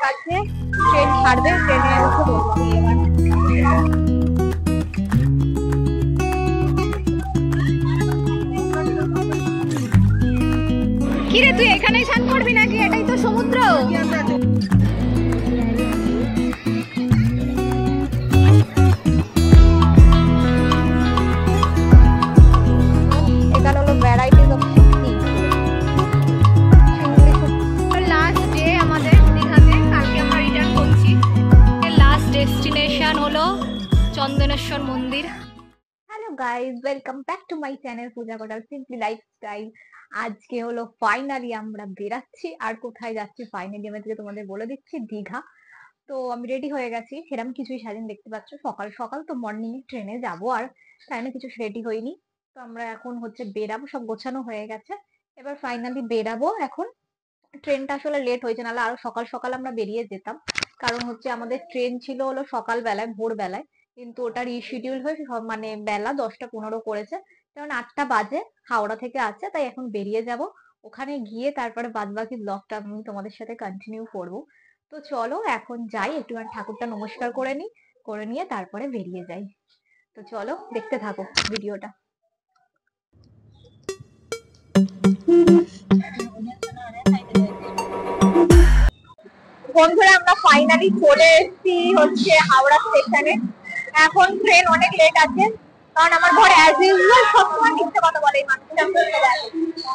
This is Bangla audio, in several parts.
কাছে, ট্রেন ছাড়বে, ট্রেনে উঠে বলবো আমি এবার। কিরে তুই এখানেই স্নান করবি নাকি? এটাই তো সমুদ্র। এখানে হলো varieties of sea. Last day আমাদের দীঘাতে, কালকে আমরা রিটার্ন করছি। লাস্ট ডেস্টিনেশন হলো চন্দনেশ্বর মন্দির। Hello guys, welcome back to my channel Puja Kotal simply lifestyle. আজকে হলো ফাইনালি আমরা বেরাচ্ছি। আর কোথায় যাচ্ছি ফাইনালি আমি আজকে তোমাদের বলে দিচ্ছি, দীঘা। তো আমি রেডি হয়ে গেছি, সেরকম কিছুই সাজিন, দেখতে পাচ্ছ সকাল সকাল তো মর্নিং এ ট্রেনে যাবো, আর তাই না কিছু রেডি হইনি। তো আমরা এখন হচ্ছে বেরাবো, সব গোছানো হয়ে গেছে, এবার ফাইনালি বেরাবো এখন। ট্রেনটা আসলে লেট হয়েছে, নাহলে আরো সকাল সকাল আমরা বেরিয়ে যেতাম। কারণ হচ্ছে আমাদের ট্রেন ছিল হলো সকাল বেলায়, ভোর বেলায়, কিন্তু ওটা রিশিডিউল হয়ে মানে বেলা 10টা 15 করেছে। কারণ 8টা বাজে হাওড়া থেকে আছে, তাই এখন বেরিয়ে যাব। ওখানে গিয়ে তারপরে বাদ বাকি ব্লগটা আমি তোমাদের সাথে কন্টিনিউ করব। তো চলো এখন যাই, একটুখানি ঠাকুরটা নমস্কার করে নিই, করে নিয়ে তারপরে বেরিয়ে যাই। তো চলো দেখতে থাকো ভিডিওটা। বন্ধুরা আমরা ফাইনালি চলে এসেছি হচ্ছে হাওড়া স্টেশনে। এখন ট্রেন অনেক লেট আছে, কারণ আমার ঘর অ্যাজ ইউজুয়াল সবসময় মিথ্যে কথা বলে এই মানুষটা।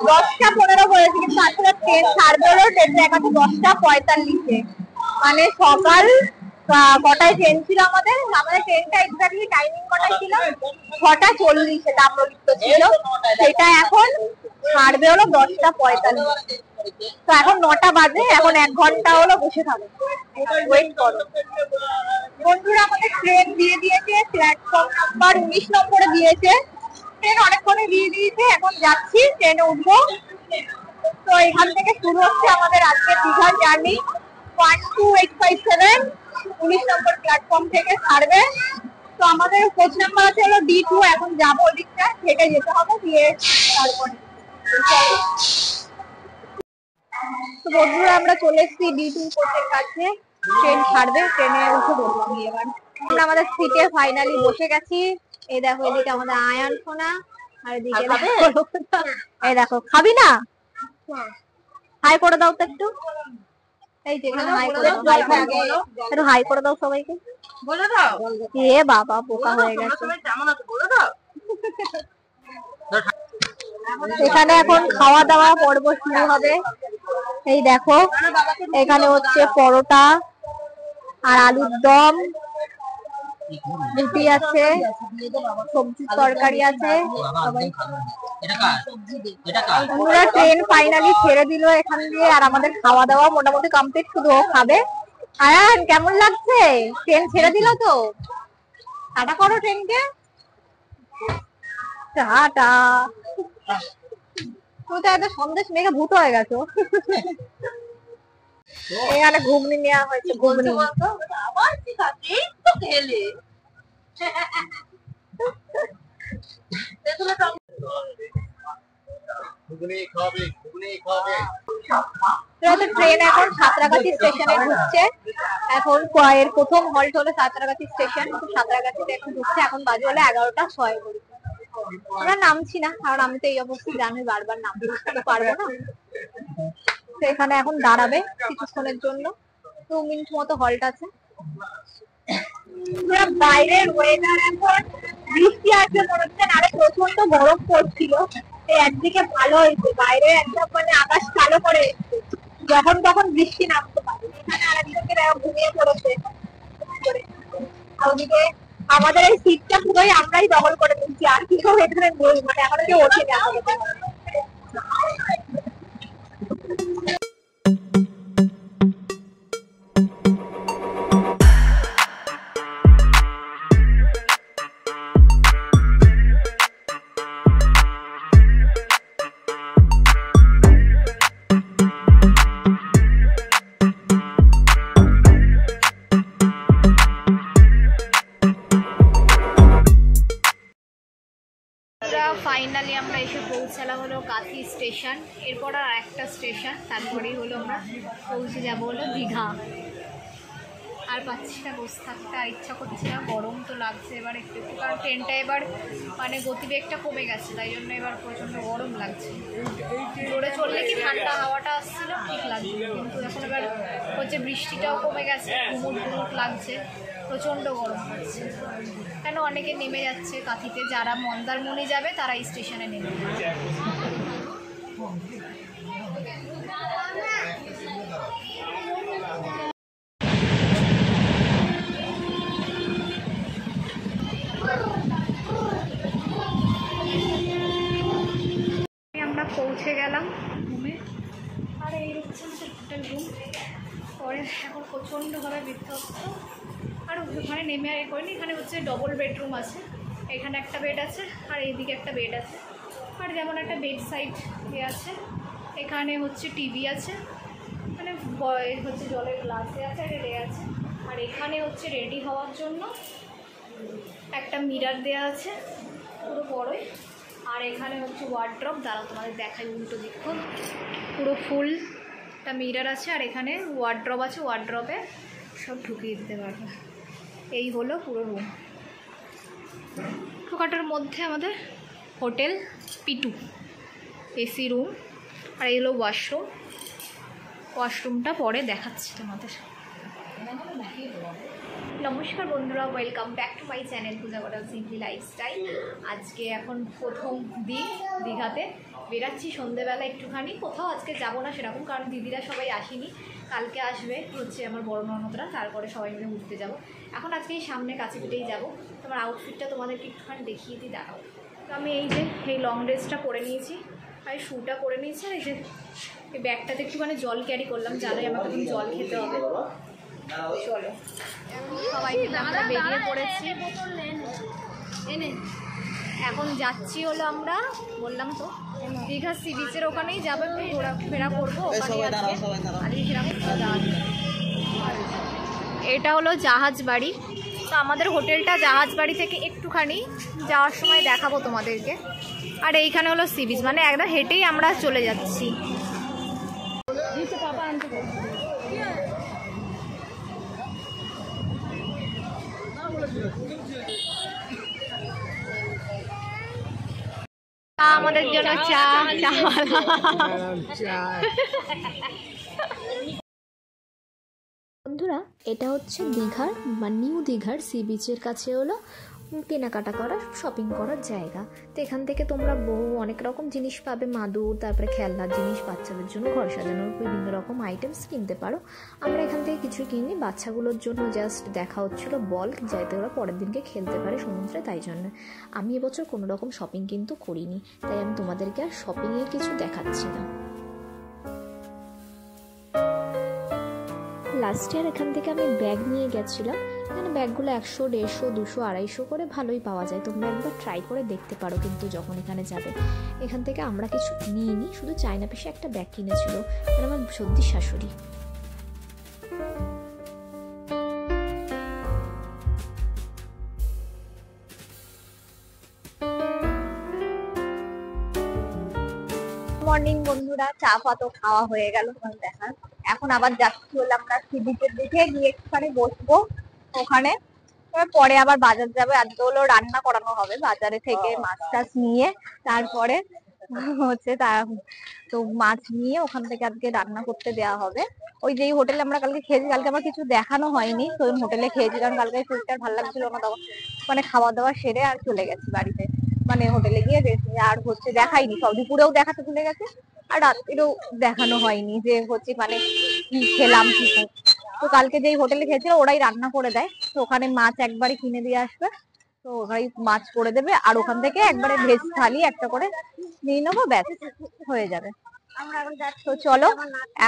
10টা 15 বলেছে, কিন্তু আসলে ট্রেন ছাড়বে হলো ট্রেন দেখাচ্ছে 10টা 45-এ। মানে সকাল কটায় ট্রেন ছিল আমাদের? আমাদের ট্রেনটা এক্স্যাক্টলি টাইমিং কটায় ছিল? 6টা 40-এ তাম্রলিপ্ত ছিল, সেটা এখন ছাড়বে হলো 10টা 45। তো এখন 9টা বাজে, এখন 1 ঘন্টা হলো বসে থাকো, ওয়েট করো। বন্ধুরা আমাদের ট্রেন দিয়ে দিয়েছে, প্ল্যাটফর্ম নাম্বার 19 নম্বরে দিয়েছে। ট্রেন অনেকক্ষণে দিয়ে দিয়েছে, এখন যাচ্ছি, ট্রেনে উঠবো। তো এখান থেকে শুরু হচ্ছে আমাদের আজকে দীঘার জার্নি। 12857 19 নম্বর প্ল্যাটফর্ম থেকে ছাড়বে। তো আমাদের কোচ নাম্বার আছে হলো D2, এখন যাবো ওদিকটা, হেঁটে যেতে হবে, দিয়ে তারপরে। তো বন্ধুরা আমরা চলে এসেছি D2 কোচের কাছে, ট্রেন ছাড়বে, ট্রেনে উঠে বলবো আমি এবার। আমরা আমাদের সিটে ফাইনালি বসে গেছি। এই দেখো এদিকে আমাদের আয়ান সোনা, আর এদিকে এই দেখো। খাবি না? হাই করে দাও তো একটু। এই যে এখানে হাই করে দাও, একটু হাই করে দাও সবাইকে, বলে দাও। এ বাবা বোকা হয়ে গেছে। এখানে এখন খাওয়া দাওয়া পর্ব শুরু হবে। এই দেখো এখানে হচ্ছে পরোটা আর আলুর দম, রুটি আছে, সবজির তরকারি আছে। পুরো ট্রেন ফাইনালি ছেড়ে দিল এখান দিয়ে, আর আমাদের খাওয়া দাওয়া মোটামুটি কমপ্লিট, শুধু ও খাবে। আয়ান কেমন লাগছে? ট্রেন ছেড়ে দিল তো, টাটা করো ট্রেনকে, টাটা। তুই তো একটা সন্দেশ মেঘে ভূত হয়ে গেছো। এখানে ঘুগনি নেওয়া হয়েছে, ঘুগনি। ট্রেন এখন সাঁতরাগাছি স্টেশনে ঢুকছে। এখন এর প্রথম হল্ট হলো সাঁতরাগাছি স্টেশন। সাঁতরাগাছিতে এখন ঢুকছে, এখন বাজে হলো 11টা 6। আমরা নামছি না, কারণ আমি তো এই অবস্থায় জানি বারবার নামতে পারবো না। তো এখানে এখন দাঁড়াবে কিছুক্ষণের জন্য, 2 মিনিট মতো হল্ট আছে। বাইরের ওয়েদার এখন বৃষ্টি আসবে মনে হচ্ছে, নাহলে প্রচন্ড গরম পড়ছিল। একদিকে ভালো হয়েছে, বাইরে একদম মানে আকাশ কালো করে এসছে, যখন তখন বৃষ্টি নামতে পারে। এখানে আরেকজনকে ঘুমিয়ে পড়েছে। ওদিকে আমাদের এই সিটটা পুরোই আমরাই দখল করে নিচ্ছি, আর কি কেউ এখানে নেই, মানে এখনো কেউ ওঠে না। ফাইনালি আমরা এসে পৌঁছালাম হলো কাঁথি স্টেশন। এরপর আর একটা স্টেশন, তারপরেই হলো আমরা পৌঁছে যাবো হলো দীঘা। আর পাচ্ছি না বসে থাকতে, আর ইচ্ছা করছে না, গরম তো লাগছে এবার একটু একটু, কারণ ট্রেনটা এবার মানে গতিবেগটা কমে গেছে, তাই জন্য এবার প্রচণ্ড গরম লাগছে। জোরে চললে কি ঠান্ডা হাওয়াটা আসছিল ঠিক লাগছে, কিন্তু এখন এবার হচ্ছে বৃষ্টিটাও কমে গেছে, ঘুমুট ঘুমুট লাগছে, প্রচণ্ড গরম হচ্ছে। কেন অনেকে নেমে যাচ্ছে কাঁথিতে, যারা মন্দারমণি যাবে তারা এই স্টেশনে নেমে যাবে। আমরা পৌঁছে গেলাম রুমে, আর এই হচ্ছে হোটেল রুম। পরে এখন প্রচণ্ডভাবে বিধ্বস্ত, আর ওখানে নেমে আর করিনি। এখানে হচ্ছে ডবল বেডরুম আছে, এখানে একটা বেড আছে আর এইদিকে একটা বেড আছে, আর যেমন একটা বেড সাইড ইয়ে আছে, এখানে হচ্ছে টিভি আছে, মানে হচ্ছে জলের গ্লাসে আছে, রেডি আছে, আর এখানে হচ্ছে রেডি হওয়ার জন্য একটা মিরার দেওয়া আছে পুরো বড়ই, আর এখানে হচ্ছে ওয়ার্ড্রপ, দ্বারা তোমাদের দেখাই উল্টো দিক, পুরো ফুল একটা মিরার আছে, আর এখানে ওয়ার্ড্রপ আছে, ওয়ার্ড্রপে সব ঢুকিয়ে দিতে পারবে। এই হলো পুরো রুম। ছোটোখাটোর মধ্যে আমাদের হোটেল P2 এসি রুম, আর এই হলো ওয়াশরুম। ওয়াশরুমটা পরে দেখাচ্ছি তোমাদের। নমস্কার বন্ধুরা, welcome back to my channel Puja Garal simply lifestyle. আজকে এখন প্রথম দিন দীঘাতে বেরাচ্ছি সন্ধেবেলা একটুখানি, কোথাও আজকে যাব না সেরকম, কারণ দিদিরা সবাই আসেনি, কালকে আসবে হচ্ছে আমার বড় ননদরা, তারপরে সবাই মিলে ঘুরতে যাব। এখন আজকে এই সামনে কাছে পিঠেই যাবো। তোমার আউটফিটটা তোমাদেরকে একটুখানি দেখিয়ে দিই, দাঁড়াও। তো আমি এই যে এই লং ড্রেসটা পরে নিয়েছি, আর শুটা পরে নিয়েছি, আর এই যে এই ব্যাগটাতে একটুখানি জল ক্যারি করলাম, জানাই আমাকে তুমি জল খেতে হবে। চলো সবাই মিলে আমরা বেরিয়ে পড়েছি, এখন যাচ্ছি হলো আমরা বললাম তো দীঘা সি বিচের ওখানেই যাবো, একটু ঘোরাফেরা করবো ওখানে। এটা হলো জাহাজ বাড়ি, তো আমাদের হোটেলটা জাহাজ বাড়ি থেকে একটুখানি যাওয়ার সময় দেখাবো তোমাদেরকে। আর এইখানে হলো সি বিচ, মানে একদম হেঁটেই আমরা চলে যাচ্ছি। আমাদের জন্য চা বন্ধুরা, এটা হচ্ছে দীঘার বা নিউ দীঘার সি বিচের কাছে হলো কেনাকাটা করার, শপিং করার জায়গা। তো এখান থেকে তোমরা বহু অনেক রকম জিনিস পাবে, মাদুর, তারপরে খেলনার জিনিস, বাচ্চাদের জন্য ঘর সাজানোর বিভিন্ন রকম আইটেমস কিনতে পারো। আমরা এখান থেকে কিছুই কিনি, বাচ্চাগুলোর জন্য জাস্ট দেখা হচ্ছিলো বল, যাতে ওরা পরের দিনকে খেলতে পারে সমুদ্রে, তাই জন্য। আমি এবছর কোনো রকম শপিং কিন্তু করিনি, তাই আমি তোমাদেরকে আর শপিংয়ের কিছু দেখাচ্ছি না। লাস্ট ইয়ার এখান থেকে আমি ব্যাগ নিয়ে গেছিলাম, এখানে ব্যাগগুলো 100, 150, 200, 250 করে ভালোই পাওয়া যায়। তোমরা একবার ট্রাই করে দেখতে পারো কিন্তু যখন এখানে যাবে। এখান থেকে আমরা কিছু নিইনি, শুধু চায়না পিসে একটা ব্যাগ কিনেছিল, মানে আমার সত্যি শাশুড়ি। মর্নিং বন্ধুরা, চা ফা তো খাওয়া হয়ে গেল তোমার দেখা। এখন আবার যাচ্ছি হলো আমরা সি বিচের দিকে, গিয়ে একটুখানি বসবো ওখানে, পরে আবার বাজার যাবে। আজকে হলো রান্না করানো হবে বাজারে থেকে মাছ টাছ নিয়ে, তারপরে হচ্ছে তো মাছ নিয়ে ওখান থেকে আজকে রান্না করতে দেওয়া হবে। ওই যে হোটেলে আমরা কালকে খেয়েছি, কালকে আমার কিছু দেখানো হয়নি, তো ওই হোটেলে খেয়েছি, কারণ কালকে শরীরটা ভালো লাগছিল না, তখন মানে খাওয়া দাওয়া সেরে আর চলে গেছি বাড়িতে, মানে হোটেলে গিয়ে আর হচ্ছে দেখাইনি, সব দুপুরেও দেখাতে ভুলে গেছে, আর রাত্রিরেও দেখানো হয়নি যে হচ্ছে মানে কি খেলাম কি। তো কালকে যেই হোটেলে খেয়েছিল ওরাই রান্না করে দেয়, তো ওখানে মাছ একবারে কিনে দিয়ে আসবে, তো ওরাই মাছ করে দেবে, আর ওখান থেকে একবারে ভেজ থালি একটা করে নিয়ে নেবো, ব্যাস হয়ে যাবে। তো চলো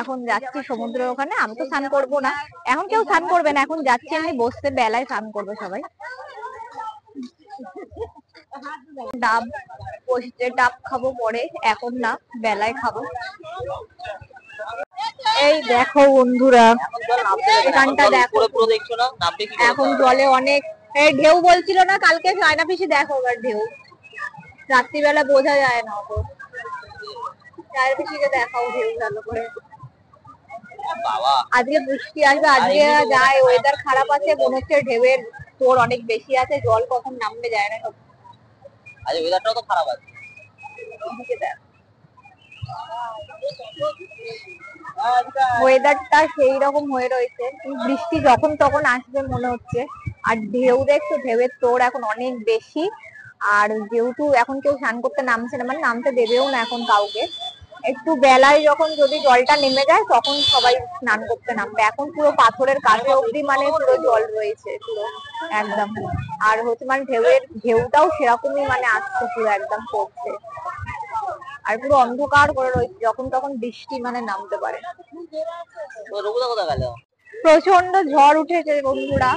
এখন যাচ্ছি সমুদ্রের ওখানে। আমি তো স্নান করবো না, এখন কেউ স্নান করবে না, এখন যাচ্ছি এমনি বসতে, বেলায় স্নান করবে সবাই। ডাব বসতে, ডাব খাবো পরে, এখন না, বেলায় খাবো। এই দেখো বন্ধুরা, এখানটা দেখো, এখন জলে অনেক ঢেউ, বলছিল না কালকে চায়না পিসি, দেখো এবার ঢেউ, রাত্রিবেলা বোঝা যায় না, তো চায়না পিসিকে দেখাও ঢেউ ভালো করে। আজকে বৃষ্টি আসবে, আজকে যায় ওয়েদার খারাপ আছে, মনে হচ্ছে ঢেউয়ের তোর অনেক বেশি আছে, জল কখন নামবে যায় না। আজ ওয়েদারটাও তো খারাপ আছে। ওয়েদারটা সেই রকম হয়ে রয়েছে, বৃষ্টি যখন তখন আসবে মনে হচ্ছে। আর ঢেউ দেখছো, ঢেউয়ের তোর এখন অনেক বেশি। আর যেহেতু এখন কেউ স্নান করতে নামছে না, মানে নামতে দেবেও না এখন কাউকে। একটু বেলায় যখন যদি জলটা নেমে যায় তখন সবাই স্নান করতে নামবে। এখন পুরো পাথরের কাছে অব্দি মানে পুরো জল রয়েছে পুরো একদম। আর হচ্ছে মানে ঢেউটাও সেরকমই মানে আসছে, পুরো একদম পড়ছে। আর পুরো অন্ধকার করে রয়েছে, যখন তখন বৃষ্টি মানে নামতে পারে। প্রচন্ড ঝড় উঠেছে বন্ধুরা,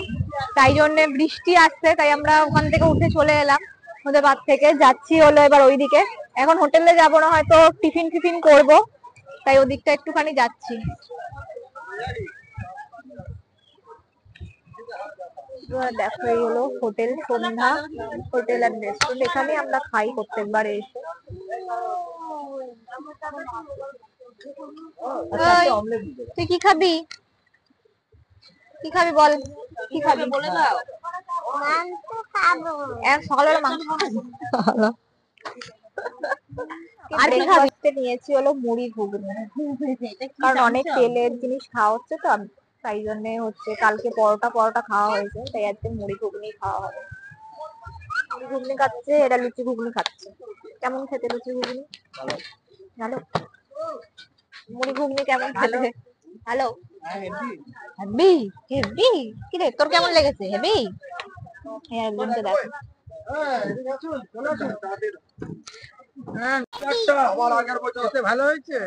তাই জন্য বৃষ্টি আসছে, তাই আমরা ওখান থেকে উঠে চলে এলাম ওদের বাদ থেকে। যাচ্ছি হলো এবার ওইদিকে, এখন হোটেলে যাবো না, হয়তো টিফিন করব, তাই ওদিকটা একটুখানি যাচ্ছি। দেখো এই হলো hotel Sandhya hotel and restaurant, এখানে আমরা খাই প্রত্যেকবার এসে। তুই কি খাবি, কি খাবি বল, কি খাবি বলে দাও। সকালবেলা মাংস আর ব্রেকফাস্টে নিয়েছি হলো মুড়ি ঘুগনি, কারণ অনেক তেলের জিনিস খাওয়া হচ্ছে তো, তাই জন্য হচ্ছে কালকে পরোটা খাওয়া হয়েছে, তাই আজকে মুড়ি ঘুগনি খাওয়া হবে। মুড়ি ঘুগনি খাচ্ছে, এরা লুচি ঘুগনি খাচ্ছে। কেমন খেতে লুচি ঘুগনি? ভালো। মুড়ি ঘুগনি কেমন খেতে? ভালো। Heavy heavy. কি রে তোর কেমন লেগেছে? হেভি। একজনকে দেখো। ভালো হয়েছে।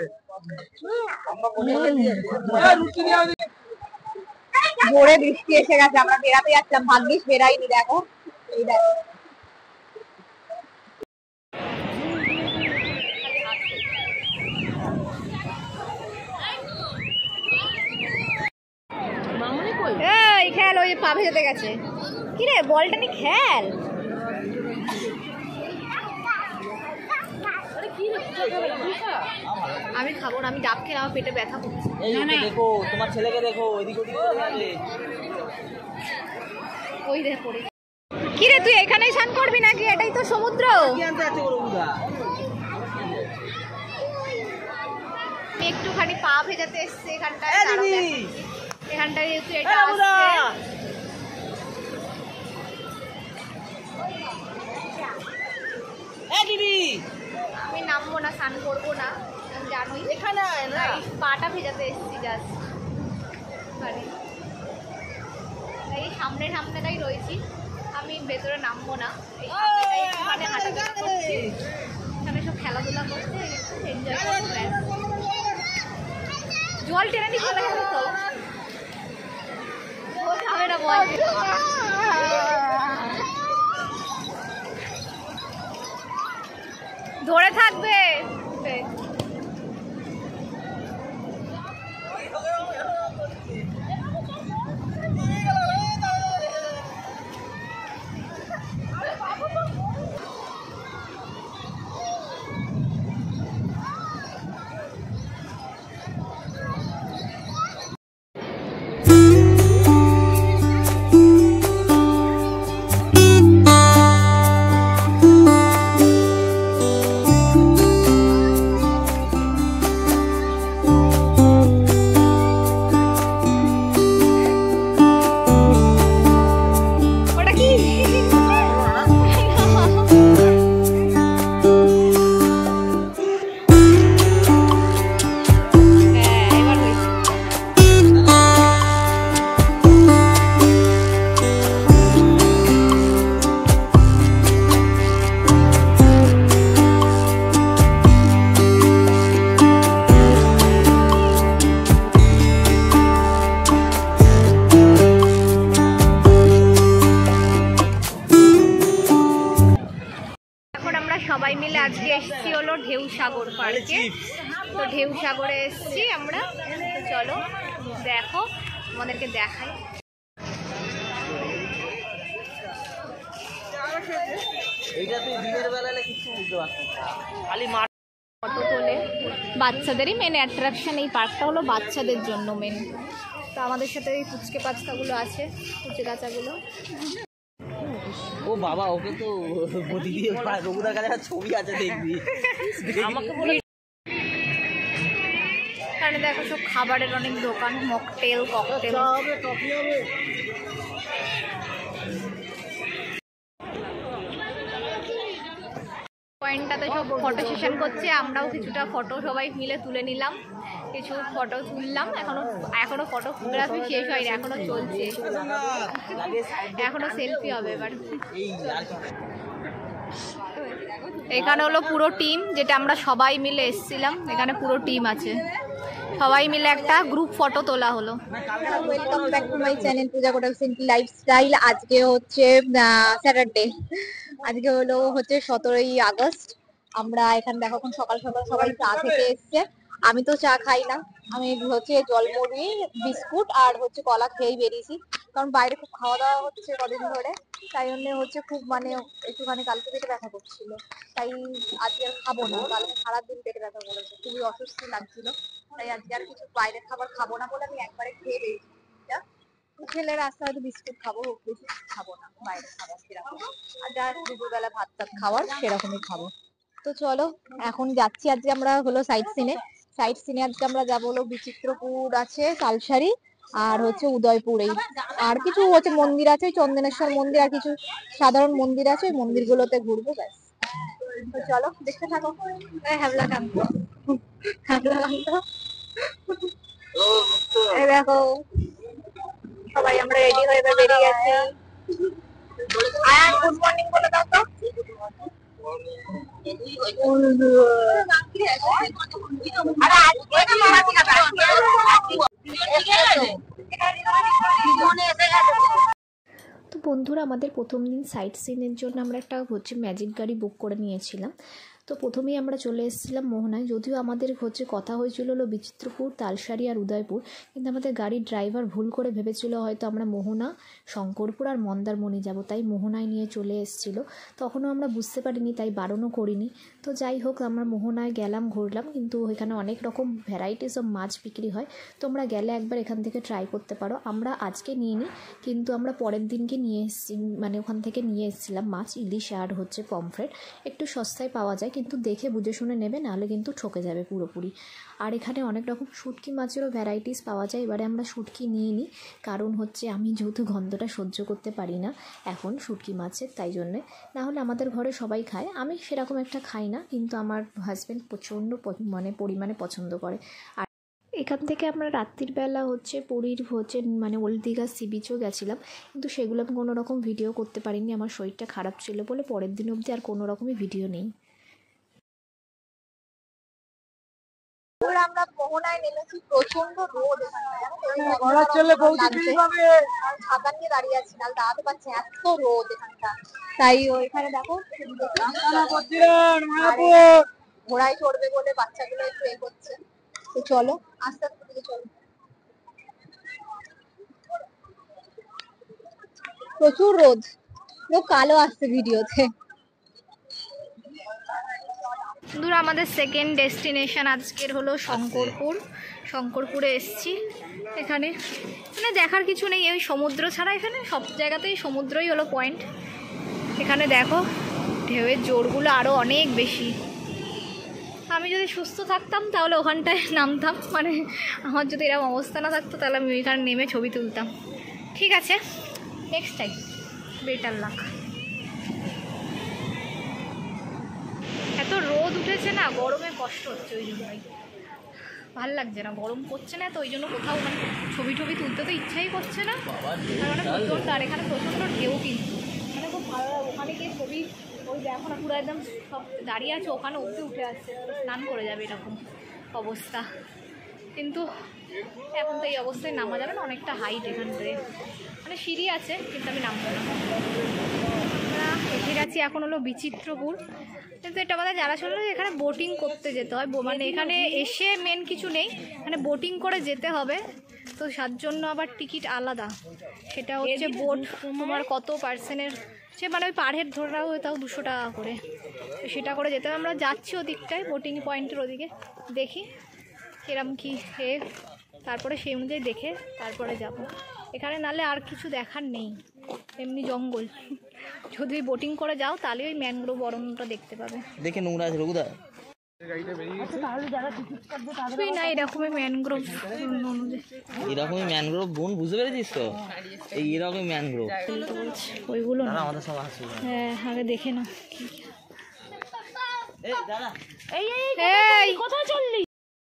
ভোরে বৃষ্টি এসে গেছে, আমরা বেড়াতে যাচ্ছিলাম, ভাগ্যিস বেড়াইনি। দেখো এই দেখো এই খেল, ওই পা ভেজাতে গেছে। কি রে বলটা নি খেল। আমি খাবো না, আমি ডাব খেলে আমার পেটে ব্যথা করছে। দেখো তোমার ছেলেকে দেখো, এদিকে ওই দেখো পড়ে। কি রে তুই এখানেই স্নান করবি নাকি? এটাই তো সমুদ্র। একটুখানি পা ভেজাতে এসছে এখানটায়, এখানটায় যেহেতু এটা আমি নামবো না, স্নান করবো না, জানোই এখানে পাটা ভেজাতে এসছি জাস্ট। এই সামনেটাই রয়েছি, আমি ভেতরে নামবো না। এখানে হাঁটাচলা করছি, এখানে সব খেলাধুলা করছে, এনজয় করছে। জল টেনে নিয়ে চলে গেছে তো, হবে না বল। ধরে থাকবে। সবাই মিলে আজকে এসেছি হলো ঢেউসাগর পার্কে। তো ঢেউসাগরে এসেছি আমরা, চলো দেখো, আমাদেরকে দেখাই। এইটা তুই দিনের বেলা কিছু বুঝতে পারছিস না, খালি ফটো তোলে। বাচ্চাদেরই মেন অ্যাট্রাকশন এই পার্কটা হলো বাচ্চাদের জন্য মেন। তো আমাদের সাথে এই পুচকে পাচকাগুলো আছে, পুচকে কাচাগুলো। ও বাবা, ওকে তো বদি দিয়ে রঘুদার কাছে একটা ছবি আছে, দেখবি আমাকে বলে। এখানে দেখো সব খাবারের অনেক দোকান, মকটেল, ককটেল। পয়েন্টটাতে সব ফটো সেশন করছে, আমরাও কিছুটা ফটো সবাই মিলে তুলে নিলাম, কিছু ফটো তুললাম। এখনো ফটোগ্রাফি শেষ হয়নি, এখনো চলছে, এখনো সেলফি হবে এবার। এখানে হলো পুরো টিম, যেটা আমরা সবাই মিলে এসেছিলাম। এখানে পুরো টিম আছে, সবাই মিলে একটা গ্রুপ ফটো তোলা হলো। Welcome back to my channel Puja Kotak simple lifestyle. আজকে হচ্ছে স্যাটারডে, আজকে হচ্ছে 17ই আগস্ট। আমরা এখানে দেখো এখন সকাল সকাল সবাই চা খেতে এসছে। আমি তো চা খাই না, আমি হচ্ছে জলমুড়ি, বিস্কুট আর হচ্ছে কলা খেয়েই বেরিয়েছি, কারণ বাইরে খুব খাওয়া দাওয়া হচ্ছে কদিন ধরে। তাই জন্য হচ্ছে খুব একটুখানি কালকে পেটে ব্যথা করছিল, তাই আজকে আর খাবো না। কালকে সারাদিন পেটে ব্যথা করেছে, খুবই অস্বস্তি লাগছিল, তাই আজকে আর কিছু বাইরের খাবার খাবো না বলে আমি একবারে খেয়ে বেরিয়েছি। খেলে রাস্তা হয়তো বিস্কুট খাবো, বেশি খাবো না বাইরের খাবার সেরকম, আর যা দুপুরবেলা ভাত টাত খাওয়ার সেরকমই খাবো। তো চলো এখন যাচ্ছি, আজকে আমরা সাইট সিনে আজকে আমরা যাবো বিচিত্রপুর আছে, তালসারি আর হচ্ছে উদয়পুরেই, আর কিছু হচ্ছে মন্দির আছে, চন্দনেশ্বর মন্দির, আর কিছু সাধারণ মন্দির আছে, ওই মন্দিরগুলোতে ঘুরবো ব্যাস। তো চলো দেখতে থাকো। হ্যাবলা কান্ত, এই দেখো সবাই আমরা রেডি হয়ে বেরিয়ে গেছি। গুড মর্নিং বলে দাও তো। তো বন্ধুরা, আমাদের প্রথম দিন সাইট সিনের জন্য আমরা একটা ম্যাজিক গাড়ি বুক করে নিয়েছিলাম। তো প্রথমেই আমরা চলে এসেছিলাম মোহনায়, যদিও আমাদের কথা হয়েছিল বিচিত্রপুর, তালসারি আর উদয়পুর, কিন্তু আমাদের গাড়ির ড্রাইভার ভুল করে ভেবেছিল হয়তো আমরা মোহনা, শঙ্করপুর আর মন্দারমণি যাব, তাই মোহনায় নিয়ে চলে এসেছিল। তখনও আমরা বুঝতে পারিনি, তাই বারণও করিনি। তো যাই হোক, আমরা মোহনায় গেলাম, ঘুরলাম, কিন্তু এখানে অনেক রকম ভ্যারাইটিস অফ মাছ বিক্রি হয়। তোমরা গেলে একবার এখান থেকে ট্রাই করতে পারো। আমরা আজকে নিইনি, কিন্তু আমরা পরের দিনকে নিয়ে এসেছি, ওখান থেকে নিয়ে এসেছিলাম মাছ, ইলিশ আর পমফ্রেট। একটু সস্তায় পাওয়া যায়, কিন্তু দেখে বুঝে শুনে নেবে, নাহলে কিন্তু ঠকে যাবে পুরোপুরি। আর এখানে অনেক রকম শুটকি মাছেরও ভ্যারাইটিস পাওয়া যায়। এবারে আমরা শুটকি নিয়ে নিই, কারণ আমি যেহেতু গন্ধটা সহ্য করতে পারি না এখন শুটকি মাছের, তাই জন্যে। নাহলে আমাদের ঘরে সবাই খায়, আমি সেরকম একটা খাই না, কিন্তু আমার হাজব্যান্ড প্রচণ্ড পরিমাণে পছন্দ করে। আর এখান থেকে আমরা রাত্রির বেলা পুরীর ওল্ড দীঘা সি বিচও গেছিলাম, কিন্তু সেগুলো আমি কোনো রকম ভিডিও করতে পারিনি, আমার শরীরটা খারাপ ছিল বলে। পরের দিন অবধি আর কোনো রকমই ভিডিও নেই। আমরা মোহনায় নেমেছি, প্রচন্ড রোদ, ছাতা নিয়ে দাঁড়িয়ে আছি, না দাঁড়াতে পারছি, এত রোদ এখানটা। তাই ওইখানে দেখো ঘোড়ায় চড়বে বলে বাচ্চাগুলো একটু এ করছে। তো চলো আস্তে আস্তে চলো। প্রচুর রোদ, কালো আসছে ভিডিওতে। বন্ধুরা, আমাদের সেকেন্ড ডেস্টিনেশন আজকের হলো শঙ্করপুরে এসছি। এখানে দেখার কিছু নেই, ওই সমুদ্র ছাড়া এখানে সব জায়গাতেই সমুদ্রই হলো পয়েন্ট। এখানে দেখো ঢেউয়ের জোরগুলো আরও অনেক বেশি। আমি যদি সুস্থ থাকতাম তাহলে ওখানটায় নামতাম, আমার যদি এরকম অবস্থা না থাকতো তাহলে আমি ওইখানে নেমে ছবি তুলতাম। ঠিক আছে, নেক্সট টাইম বেটার লাক। এত রোদ উঠেছে না, গরমে কষ্ট হচ্ছে, ওই জন্যই ভাল লাগছে না, গরম করছে না, তো ওই জন্য কোথাও ছবি তুলতে তো ইচ্ছাই করছে না। প্রচণ্ড, আর এখানে প্রচণ্ড ঢেউ, কিন্তু খুব ভালো লাগে ওখানে গিয়ে ছবি। ওই দেখো না, পুরো একদম সব দাঁড়িয়ে আছে, ওখানে অবধি উঠে আসছে, স্নান করে যাবে এরকম অবস্থা। কিন্তু এখন তো এই অবস্থায় নামা যাবে না, অনেকটা হাইট এখান থেকে, সিঁড়ি আছে, কিন্তু আমি নামবো না। আমরা এসে গেছি এখন বিচিত্রপুর। কিন্তু এটা আমাদের যারা ছিল এখানে বোটিং করতে যেতে হয়, এখানে এসে মেন কিছু নেই, এখানে বোটিং করে যেতে হবে। তো তার জন্য আবার টিকিট আলাদা, সেটা হচ্ছে বোট তোমার কত পার্সেন্টের, সে মানে ওই পার হেড ধরে রাখো তাও 200 টাকা করে, তো সেটা করে যেতে হবে। আমরা যাচ্ছি ওদিকটায় বোটিং পয়েন্টের ওদিকে, দেখি কিরম কি তারপরে সেই অনুযায়ী দেখে তারপরে যাব। এখানে নালে আর কিছু দেখার নেই, এমনি জঙ্গল। যদি বোটিং করে যাও তাহলে ওই ম্যানগ্রোভ অরণ্যটা দেখতে পাবে। দেখে নোংরা আছে রঘুদা, কিছুই না, এরকমই ম্যানগ্রোভ অনুযায়ী এরকমই ম্যানগ্রোভ বন, বুঝতে পেরেছিস তো? এই এরকমই ম্যানগ্রোভ ওইগুলো না, আমাদের সব আসবে। হ্যাঁ আগে দেখে না।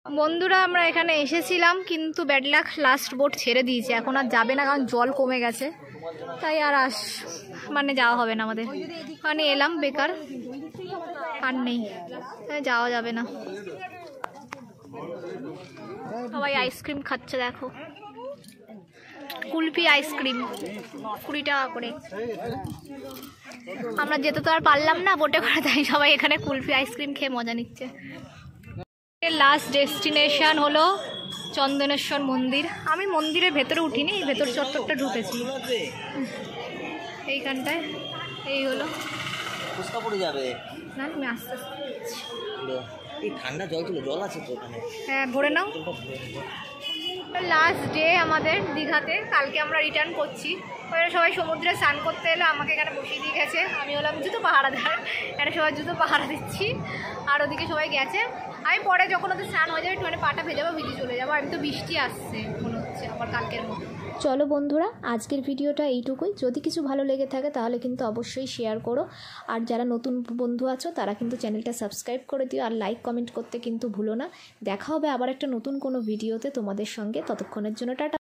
বন্ধুরা আমরা এখানে এসেছিলাম কিন্তু ব্যাড লাক, লাস্ট বোট ছেড়ে দিয়েছে, এখন আর যাবে না কারণ জল কমে গেছে, তাই আর মানে যাওয়া হবে না আমাদের। মানে এলাম বেকার, আর নেই, তাই যাওয়া যাবে না। সবাই আইসক্রিম খাচ্ছে, দেখো কুলফি আইসক্রিম 20 টাকা করে। আমরা যেতে তো আর পারলাম না বোটে করে, তাই সবাই এখানে কুলফি আইসক্রিম খেয়ে মজা নিচ্ছে। লাস্ট ডেস্টিনেশন হলো চন্দনেশ্বর মন্দির। আমি মন্দিরের ভেতরে উঠিনি, ভেতর চত্বরটা ঢুকেছি এইখানটায়। এই হলো, ফুসকা পড়ে যাবে না তুমি আস্তে আস্তে যাচ্ছি। এই ঠান্ডা জল তুলো, জল আছে তো ওখানে, হ্যাঁ ভরে নাও। লাস্ট ডে আমাদের দীঘাতে, কালকে আমরা রিটার্ন করছি। ওরা সবাই সমুদ্রে স্নান করতে এলো, আমাকে এখানে বসিয়ে দিয়ে গেছে, আমি হলাম জুতো পাহারাদার, এখানে সবাই জুতো পাহারা দিচ্ছি, আর ওদিকে সবাই গেছে। আমি পরে যখন ওদের স্নান হয়ে যাবে একটু পাটা ভেজাবো, ভিজে চলে যাবো। আমি তো বৃষ্টি আসছে মনে হচ্ছে আবার কালকের মতো। চলো বন্ধুরা, আজকের ভিডিওটা এইটুকুই। যদি কিছু ভালো লেগে থাকে তাহলে কিন্তু অবশ্যই শেয়ার করো, আর যারা নতুন বন্ধু আছো তারা কিন্তু চ্যানেলটা সাবস্ক্রাইব করে দিও, আর লাইক কমেন্ট করতে কিন্তু ভুলো না। দেখা হবে আবার একটা নতুন কোনো ভিডিওতে তোমাদের সঙ্গে, ততক্ষণের জন্য টাটা।